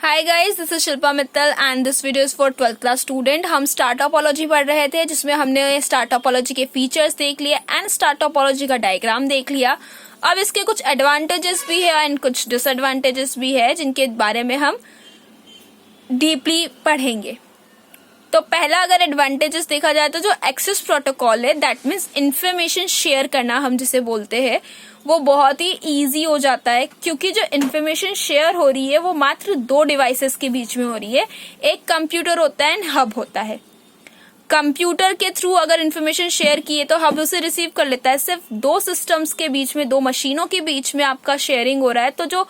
Hi guys, this is Shilpa Mittal and this video is for 12th class student. हम star topology पढ़ रहे थे जिसमें हमने स्टार टोपोलॉजी के फीचर्स देख लिए एंड स्टार टोपोलॉजी का डायग्राम देख लिया। अब इसके कुछ एडवांटेजेस भी है एंड कुछ डिसएडवांटेजेस भी है जिनके बारे में हम डीपली पढ़ेंगे। तो पहला अगर एडवांटेजेस देखा जाए तो जो एक्सेस प्रोटोकॉल है, दैट मीन्स इंफॉर्मेशन शेयर करना हम जिसे बोलते हैं, वो बहुत ही इजी हो जाता है क्योंकि जो इन्फॉर्मेशन शेयर हो रही है वो मात्र दो डिवाइसेस के बीच में हो रही है। एक कंप्यूटर होता है एंड हब होता है। कंप्यूटर के थ्रू अगर इन्फॉर्मेशन शेयर किए तो हब उसे रिसीव कर लेता है। सिर्फ दो सिस्टम्स के बीच में, दो मशीनों के बीच में आपका शेयरिंग हो रहा है, तो जो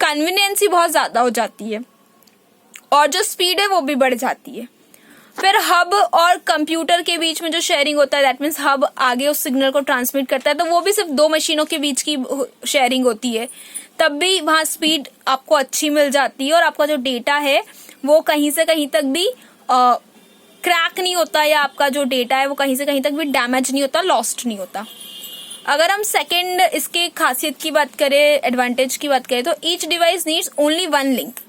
कन्वीनियंसी बहुत ज्यादा हो जाती है और जो स्पीड है वो भी बढ़ जाती है। फिर हब और कंप्यूटर के बीच में जो शेयरिंग होता है, दैट मीन्स हब आगे उस सिग्नल को ट्रांसमिट करता है, तो वो भी सिर्फ दो मशीनों के बीच की शेयरिंग होती है, तब भी वहां स्पीड आपको अच्छी मिल जाती है और आपका जो डेटा है वो कहीं से कहीं तक भी क्रैक नहीं होता, या आपका जो डेटा है वो कहीं से कहीं तक भी डैमेज नहीं होता, लॉस्ट नहीं होता। अगर हम सेकेंड इसके खासियत की बात करें, एडवांटेज की बात करें, तो each device needs only one link.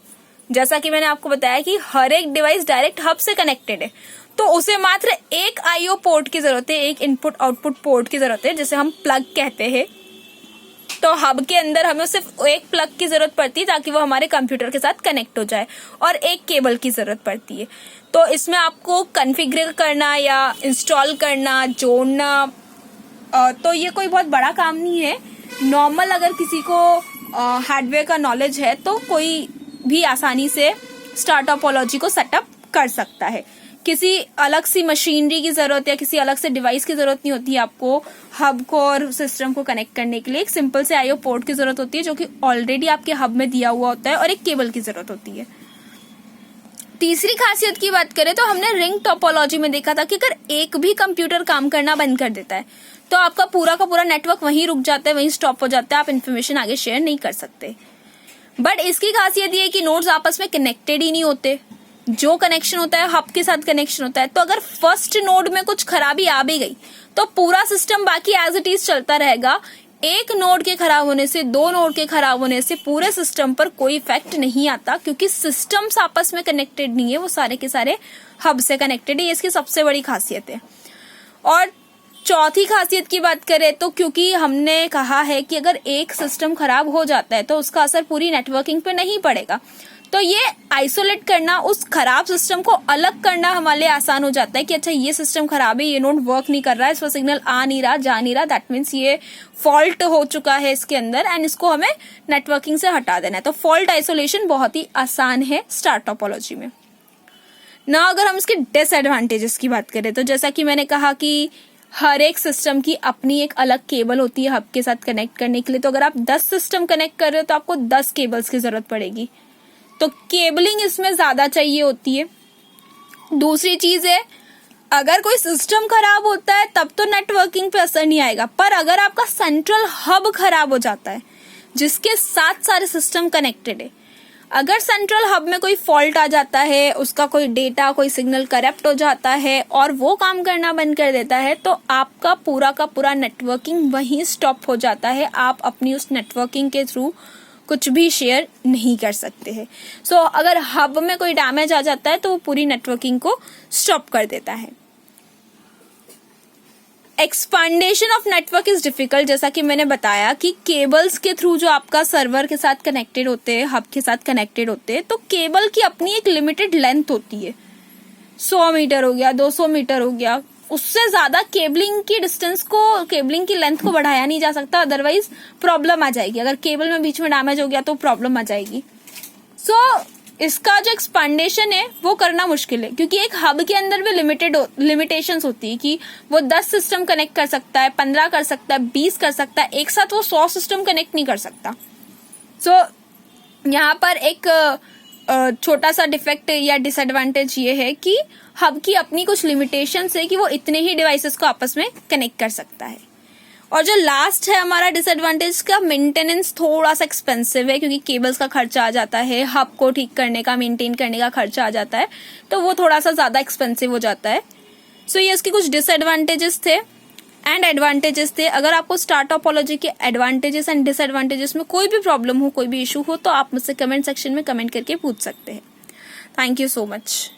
जैसा कि मैंने आपको बताया कि हर एक डिवाइस डायरेक्ट हब से कनेक्टेड है, तो उसे मात्र एक आईओ पोर्ट की जरूरत है, एक इनपुट आउटपुट पोर्ट की जरूरत है, जिसे हम प्लग कहते हैं। तो हब के अंदर हमें सिर्फ एक प्लग की जरूरत पड़ती है ताकि वो हमारे कंप्यूटर के साथ कनेक्ट हो जाए, और एक केबल की जरूरत पड़ती है। तो इसमें आपको कॉन्फ़िगर करना या इंस्टॉल करना, जोड़ना, तो ये कोई बहुत बड़ा काम नहीं है। नॉर्मल अगर किसी को हार्डवेयर का नॉलेज है तो कोई भी आसानी से स्टार टोपोलॉजी को सेटअप कर सकता है। किसी अलग सी मशीनरी की जरूरत या किसी अलग से डिवाइस की जरूरत नहीं होती है आपको हब को और सिस्टम को कनेक्ट करने के लिए। एक सिंपल से आईओ पोर्ट की जरूरत होती है जो कि ऑलरेडी आपके हब में दिया हुआ होता है, और एक केबल की जरूरत होती है। तीसरी खासियत की बात करें तो हमने रिंग टोपोलॉजी में देखा था कि अगर एक भी कंप्यूटर काम करना बंद कर देता है तो आपका पूरा का पूरा नेटवर्क वहीं रुक जाता है, वहीं स्टॉप हो जाता है, आप इन्फॉर्मेशन आगे शेयर नहीं कर सकते। बट इसकी खासियत ये है कि नोड्स आपस में कनेक्टेड ही नहीं होते। जो कनेक्शन होता है हब के साथ कनेक्शन होता है, तो अगर फर्स्ट नोड में कुछ खराबी आ भी गई तो पूरा सिस्टम बाकी एज इट इज चलता रहेगा। एक नोड के खराब होने से, दो नोड के खराब होने से पूरे सिस्टम पर कोई इफेक्ट नहीं आता, क्योंकि सिस्टम्स आपस में कनेक्टेड नहीं है, वो सारे के सारे हब से कनेक्टेड है। ये इसकी सबसे बड़ी खासियत है। और चौथी खासियत की बात करें तो क्योंकि हमने कहा है कि अगर एक सिस्टम खराब हो जाता है तो उसका असर पूरी नेटवर्किंग पे नहीं पड़ेगा, तो ये आइसोलेट करना, उस खराब सिस्टम को अलग करना हमारे लिए आसान हो जाता है कि अच्छा ये सिस्टम खराब है, ये नोड वर्क नहीं कर रहा है, इस पर सिग्नल आ नहीं रहा, जा नहीं रहा, दैट मीन्स ये फॉल्ट हो चुका है इसके अंदर एंड इसको हमें नेटवर्किंग से हटा देना है। तो फॉल्ट आइसोलेशन बहुत ही आसान है स्टार टोपोलॉजी में ना। अगर हम इसके डिसएडवांटेजेस की बात करें तो जैसा कि मैंने कहा कि हर एक सिस्टम की अपनी एक अलग केबल होती है हब के साथ कनेक्ट करने के लिए। तो अगर आप 10 सिस्टम कनेक्ट कर रहे हो तो आपको 10 केबल्स की जरूरत पड़ेगी, तो केबलिंग इसमें ज्यादा चाहिए होती है। दूसरी चीज है, अगर कोई सिस्टम खराब होता है तब तो नेटवर्किंग पे असर नहीं आएगा, पर अगर आपका सेंट्रल हब खराब हो जाता है जिसके साथ सारे सिस्टम कनेक्टेड है, अगर सेंट्रल हब में कोई फॉल्ट आ जाता है, उसका कोई डेटा, कोई सिग्नल करप्ट हो जाता है और वो काम करना बंद कर देता है, तो आपका पूरा का पूरा नेटवर्किंग वहीं स्टॉप हो जाता है। आप अपनी उस नेटवर्किंग के थ्रू कुछ भी शेयर नहीं कर सकते हैं। सो अगर हब में कोई डैमेज आ जाता है तो वो पूरी नेटवर्किंग को स्टॉप कर देता है। एक्सपांडेशन ऑफ नेटवर्क इज डिफिकल्ट, जैसा कि मैंने बताया कि केबल्स के थ्रू जो आपका सर्वर के साथ कनेक्टेड होते हैं, हब के साथ कनेक्टेड होते हैं, तो केबल की अपनी एक लिमिटेड लेंथ होती है। 100 मीटर हो गया, 200 मीटर हो गया, उससे ज्यादा केबलिंग की डिस्टेंस को, केबलिंग की लेंथ को बढ़ाया नहीं जा सकता, अदरवाइज प्रॉब्लम आ जाएगी। अगर केबल में बीच में डैमेज हो गया तो प्रॉब्लम आ जाएगी। सो इसका जो एक्सपांडेशन है वो करना मुश्किल है, क्योंकि एक हब के अंदर भी लिमिटेशंस होती है कि वो 10 सिस्टम कनेक्ट कर सकता है, 15 कर सकता है, 20 कर सकता है, एक साथ वो 100 सिस्टम कनेक्ट नहीं कर सकता। सो यहाँ पर एक छोटा सा डिफेक्ट या डिसएडवांटेज ये है कि हब की अपनी कुछ लिमिटेशंस है कि वो इतने ही डिवाइसेस को आपस में कनेक्ट कर सकता है। और जो लास्ट है हमारा डिसएडवांटेज का, मेंटेनेंस थोड़ा सा एक्सपेंसिव है, क्योंकि केबल्स का खर्चा आ जाता है, हब को ठीक करने का, मेंटेन करने का खर्चा आ जाता है, तो वो थोड़ा सा ज्यादा एक्सपेंसिव हो जाता है। सो ये इसके कुछ डिसएडवांटेजेस थे। एंड एडवांटेजेस थे। अगर आपको स्टार टोपोलॉजी के एडवांटेजेस एंड डिसएडवांटेजेस में कोई भी प्रॉब्लम हो, कोई भी इशू हो, तो आप मुझसे कमेंट सेक्शन में कमेंट करके पूछ सकते हैं। Thank you so much.